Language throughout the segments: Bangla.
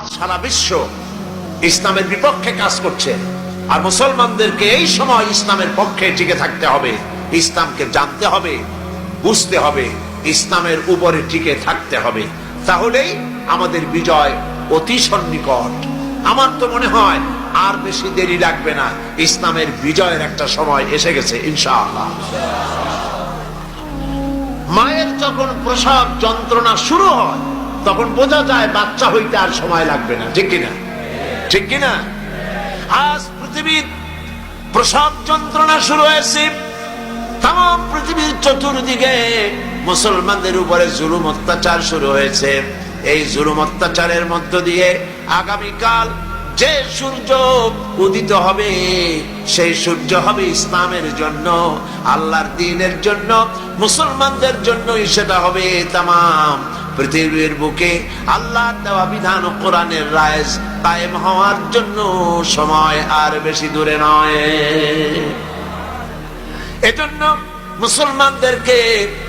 আজ সারা বিশ্ব ইসলামের বিপক্ষে কাজ করছে, আর মুসলমানদেরকে এই সময় ইসলামের পক্ষে টিকে থাকতে হবে, ইসলামকে জানতে হবে, বুঝতে হবে, ইসলামের উপরে টিকে থাকতে হবে। তাহলেই আমাদের বিজয় অতি সন্নিকট। আমার তো মনে হয় আর বেশি দেরি লাগবে না, ইসলামের বিজয়ের একটা সময় এসে গেছে ইনশাআল্লাহ। মায়ের যখন প্রসব যন্ত্রণা শুরু হয় তখন বোঝা যায় বাচ্চা হইতে আর সময় লাগবে না, ঠিক কিনা? ঠিক কিনা? আজ পৃথিবীর প্রসব যন্ত্রণা শুরু হয়েছে, তাম পৃথিবীর চতুর্দিকে মুসলমানদের উপরে জুলুম অত্যাচার শুরু হয়েছে। এই জুলুম অত্যাচারের মধ্য দিয়ে আগামীকাল যে সূর্য উদিত হবে সেই সূর্য হবে ইসলামের জন্য, আল্লাহর দ্বীনের জন্য, মুসলমানদের জন্যই সেটা হবে। তামাম পৃথিবীর বুকে আল্লাহর দেওয়া বিধান ও কোরআনের রায় কায়েম হওয়ার জন্য সময় আর বেশি দূরে নয়। এজন্য মুসলমানদেরকে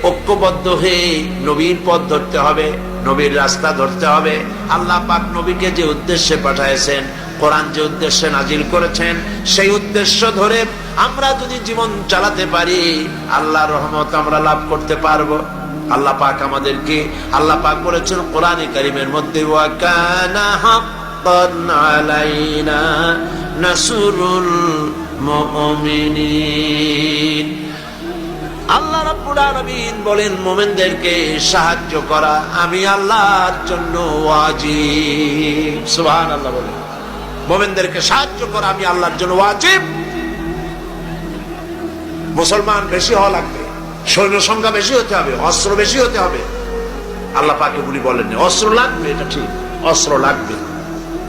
ঐক্যবদ্ধ হয়ে নবীর পথ ধরতে হবে, নবীর রাস্তা ধরতে হবে। আল্লাহ পাক নবীকে যে উদ্দেশ্যে পাঠাইছেন, কোরআন যে উদ্দেশ্যে নাজিল করেছেন, সেই উদ্দেশ্য ধরে আমরা যদি জীবন চালাতে পারি আল্লাহর রহমত আমরা লাভ করতে পারবো। আল্লাহ পাক আমাদেরকে, আল্লাহ পাক বলেছেন কোরআনে কারীমের মধ্যে, ওয়া কানা হাক্কান আলাইনা নাসরুল মুমিনিন। আল্লাহ রাব্বুল আলামিন বলেন মুমিনদেরকে সাহায্য করা আমি আল্লাহর জন্য ওয়াজিব। সুবহানাল্লাহ বলেন, মুমিনদেরকে সাহায্য করা আমি আল্লাহর জন্য ওয়াজিব। মুসলমান বেশি হওয়া লাগবে, সৈন্য সংখ্যা বেশি হতে হবে, অস্ত্র বেশি হতে হবে। আল্লাহ পাকে বলি বলেন অস্ত্র লাগবে, এটা ঠিক, অস্ত্র লাগবে।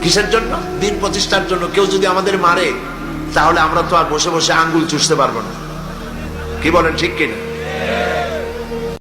কিসের জন্য? দিন প্রতিষ্ঠার জন্য। কেউ যদি আমাদের মারে তাহলে আমরা তো আর বসে বসে আঙ্গুল চুষতে পারবো না, কি বলেন? ঠিক কিনা?